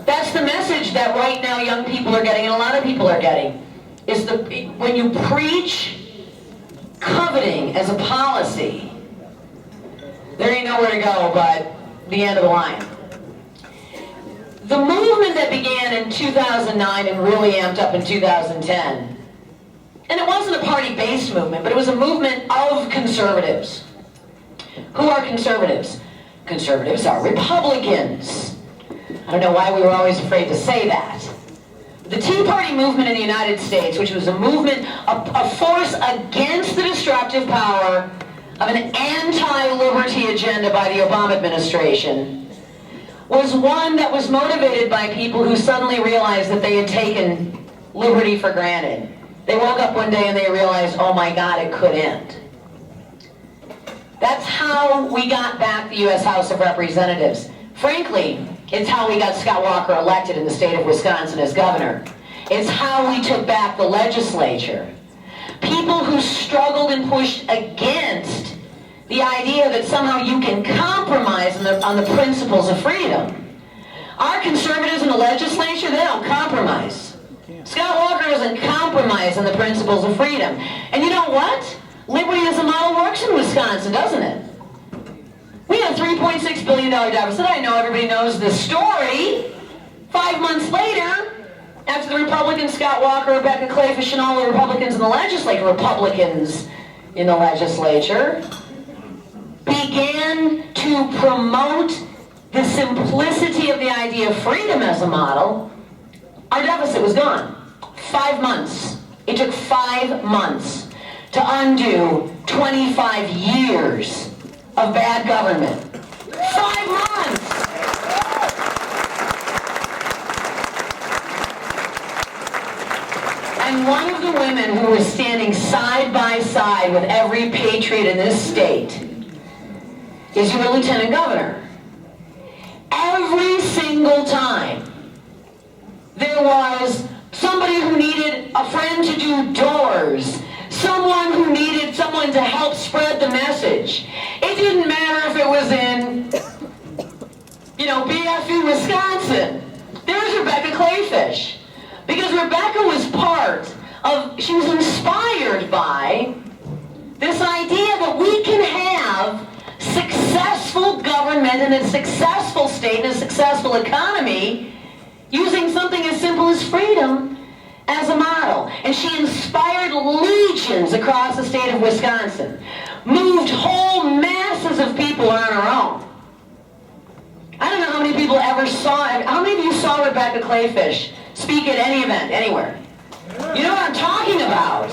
That's the message that right now young people are getting, and a lot of people are getting, is when you preach coveting as a policy, there ain't nowhere to go but the end of the line. The movement that began in 2009 and really amped up in 2010, and it wasn't a party-based movement, but it was a movement of conservatives. Who are conservatives? Conservatives are Republicans. I don't know why we were always afraid to say that. The Tea Party movement in the United States, which was a movement, a force against the destructive power of an anti-liberty agenda by the Obama administration, was one that was motivated by people who suddenly realized that they had taken liberty for granted. They woke up one day and they realized, oh my God, it could end. That's how we got back the U.S. House of Representatives. Frankly, it's how we got Scott Walker elected in the state of Wisconsin as governor. It's how we took back the legislature. People who struggled and pushed against the idea that somehow you can compromise on the principles of freedom. Our conservatives in the legislature, they don't compromise. Scott Walker doesn't compromise on the principles of freedom. And you know what? Liberty as a model works in Wisconsin, doesn't it? We had a $3.6 billion deficit. I know everybody knows this story. 5 months later, after the Republicans, Scott Walker, Rebecca Kleefisch, and all the Republicans in the legislature, began to promote the simplicity of the idea of freedom as a model, our deficit was gone. 5 months. It took 5 months to undo 25 years of bad government. 5 months! And one of the women who was standing side by side with every patriot in this state is your lieutenant governor. Every single time there was somebody who needed a friend to do doors, someone who needed someone to help spread the message. It didn't matter if it was in, BFU, Wisconsin. There's Rebecca Kleefisch. Because Rebecca was she was inspired by this idea that we can have successful government and a successful state and a successful economy using something as simple as freedom as a model. And she inspired legions across the state of Wisconsin, moved whole masses of people on her own. I don't know how many people how many of you saw Rebecca Kleefisch speak at any event, anywhere? You know what I'm talking about.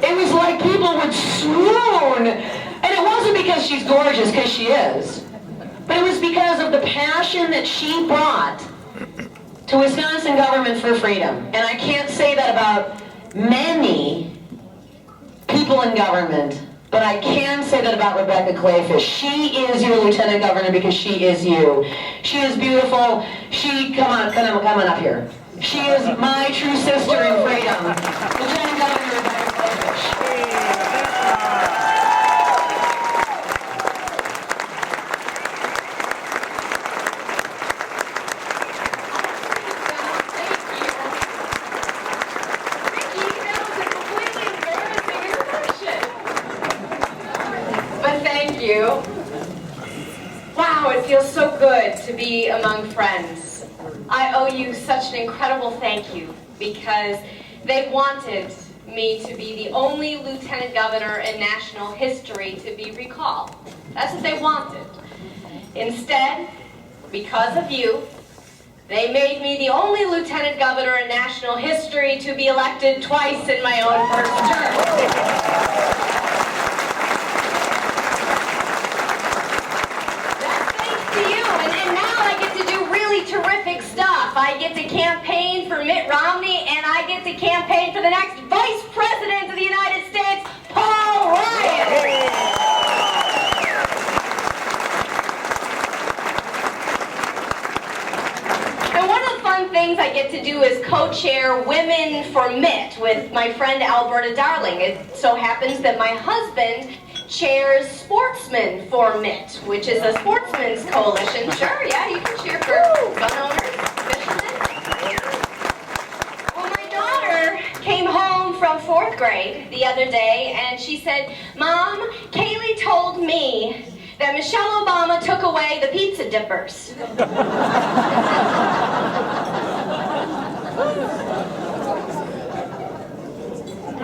It was like people would swoon. And it wasn't because she's gorgeous, because she is. But it was because of the passion that she brought to Wisconsin government for freedom. And I can't say that about many people in government, but I can say that about Rebecca Kleefisch. She is your lieutenant governor because she is you. She is beautiful. Come on up here. She is my true sister in freedom. Lieutenant Governor Rebecca Kleefisch. Wow, it feels so good to be among friends. I owe you such an incredible thank you because they wanted me to be the only lieutenant governor in national history to be recalled. That's what they wanted. Instead, because of you, they made me the only lieutenant governor in national history to be elected twice in my own first term. Terrific stuff. I get to campaign for Mitt Romney, and I get to campaign for the next Vice President of the United States, Paul Ryan. And one of the fun things I get to do is co-chair Women for Mitt with my friend Alberta Darling. It so happens that my husband chairs Sportsmen for Mitt, which is a sportsmen's coalition. Sure, yeah, you can cheer for gun owners. 4th grade the other day, and she said, "Mom, Kaylee told me that Michelle Obama took away the pizza dippers."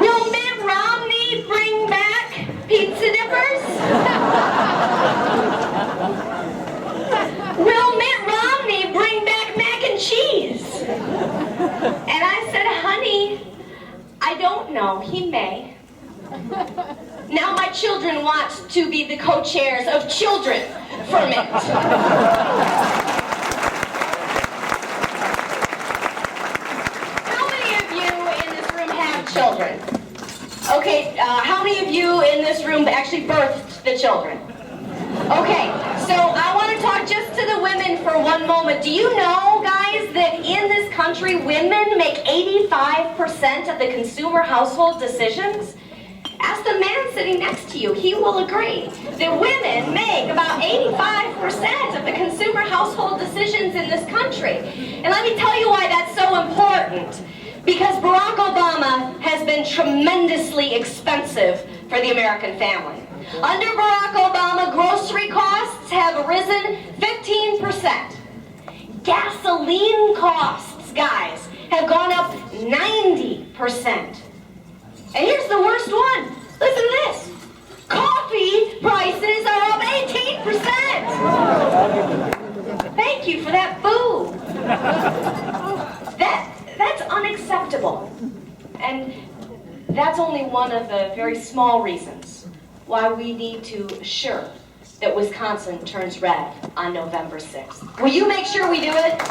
Will Mitt Romney bring back pizza dippers? Will Mitt Romney bring back mac and cheese? And I said, "Honey, I don't know. He may." Now my children want to be the co-chairs of Children for Mitt. How many of you in this room have children? Okay, how many of you in this room actually birthed the children? Okay, so I want to talk just to the women for one moment. Do you know, guys, that in this country, women make 85% of the consumer household decisions? Ask the man sitting next to you. He will agree that women make about 85% of the consumer household decisions in this country. And let me tell you why that's so important. Because Barack Obama has been tremendously expensive for the American family. Under Barack Obama, grocery costs have risen 15%. Gasoline costs, guys, have gone up 90%. And here's the worst one. Listen to this. Coffee prices are up 18%. Thank you for that boo. That's unacceptable. And that's only one of the very small reasons why we need to assure that Wisconsin turns red on November 6th. Will you make sure we do it?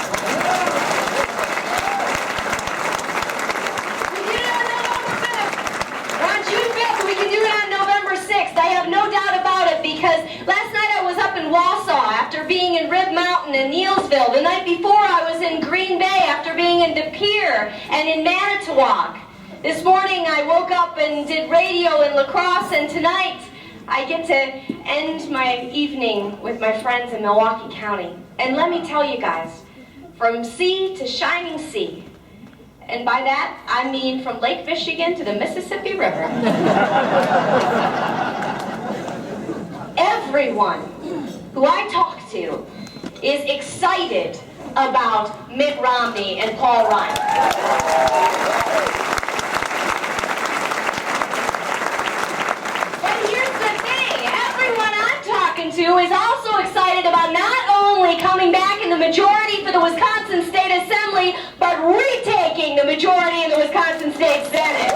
I have no doubt about it, because last night I was up in Wausau after being in Rib Mountain and Neilsville. The night before I was in Green Bay after being in De Pere and in Manitowoc. This morning I woke up and did radio in La Crosse, and tonight I get to end my evening with my friends in Milwaukee County. And let me tell you guys, from sea to shining sea, and by that I mean from Lake Michigan to the Mississippi River. Everyone who I talk to is excited about Mitt Romney and Paul Ryan. But here's the thing, everyone I'm talking to is also excited about not only coming back in the majority for the Wisconsin State Assembly, but retaking the majority in the Wisconsin State Senate.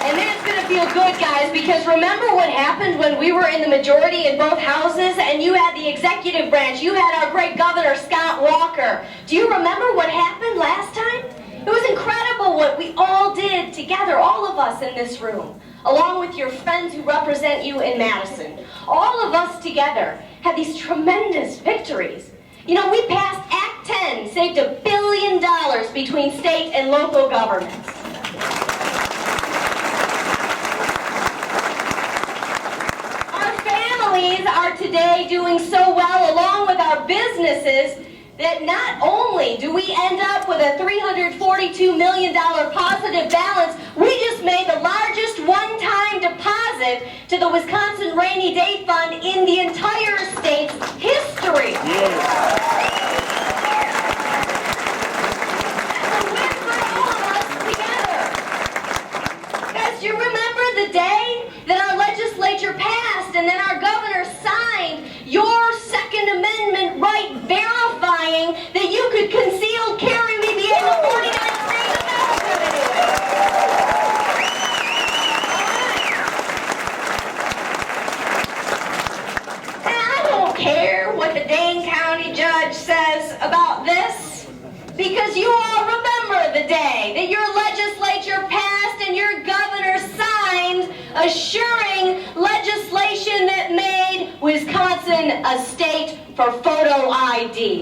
And that's going to feel good, guys, because remember what happened when we were in the majority in both houses and you had the executive branch, you had our great Governor Scott Walker. Do you remember what happened last time? It was incredible what we all did together, all of us in this room, along with your friends who represent you in Madison. All of us together had these tremendous victories. You know, we passed Act 10, saved $1 billion between state and local governments. Are today doing so well, along with our businesses, that not only do we end up with a $342 million positive balance, we just made the largest one-time deposit to the Wisconsin Rainy Day Fund in the entire state's history. That's a win for all of us together. Guys, do you remember the day that our legislature passed and then our governor signed your Second Amendment right, verifying that you could concealed carry me be able to 49 states of And I don't care what the Dane County judge says about this, because you all remember the day that your legislature passed and your governor signed assuring legislation that made Wisconsin a state for photo ID.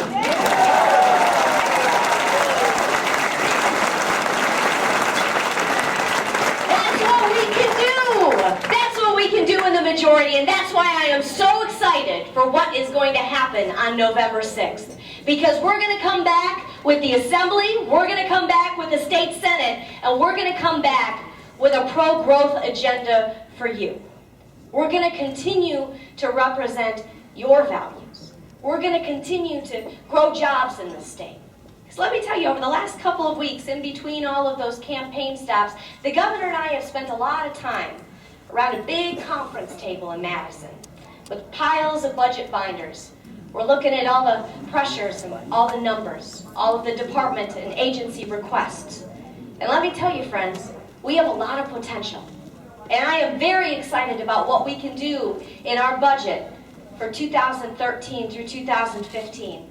That's what we can do. That's what we can do in the majority, and that's why I am so excited for what is going to happen on November 6th. Because we're going to come back with the Assembly, we're going to come back with the State Senate, and we're going to come back with a pro-growth agenda for you. We're going to continue to represent your values. We're going to continue to grow jobs in this state. Because let me tell you, over the last couple of weeks, in between all of those campaign stops, the governor and I have spent a lot of time around a big conference table in Madison with piles of budget binders. We're looking at all the pressures and all the numbers, all of the department and agency requests. And let me tell you, friends, we have a lot of potential. And I am very excited about what we can do in our budget for 2013 through 2015.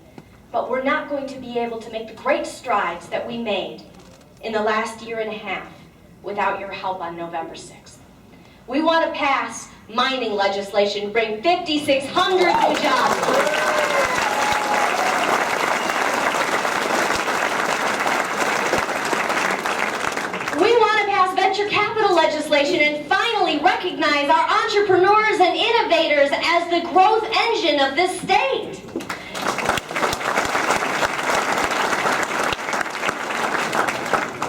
But we're not going to be able to make the great strides that we made in the last year and a half without your help on November 6th. We want to pass mining legislation, bring 5,600 new jobs. We want to pass venture capital legislation and finally recognize our entrepreneurs and innovators as the growth engine of this state.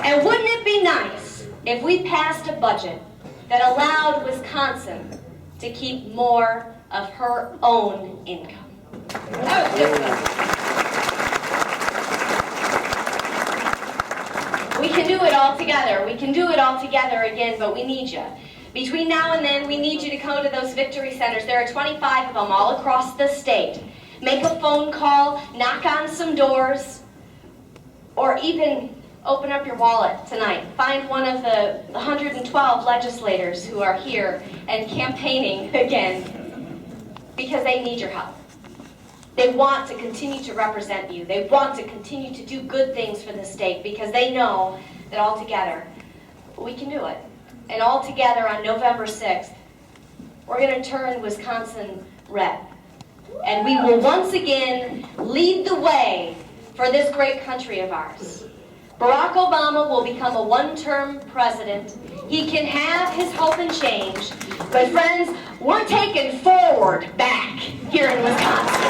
And wouldn't it be nice if we passed a budget that allowed Wisconsin to keep more of her own income? We can do it all together. We can do it all together again, but we need you. Between now and then, we need you to come to those victory centers. There are 25 of them all across the state. Make a phone call, knock on some doors, or even open up your wallet tonight. Find one of the 112 legislators who are here and campaigning again, because they need your help. They want to continue to represent you. They want to continue to do good things for the state because they know that all together we can do it. And all together on November 6th, we're going to turn Wisconsin red. And we will once again lead the way for this great country of ours. Barack Obama will become a one-term president. He can have his hope and change. But friends, we're taking forward back here in Wisconsin.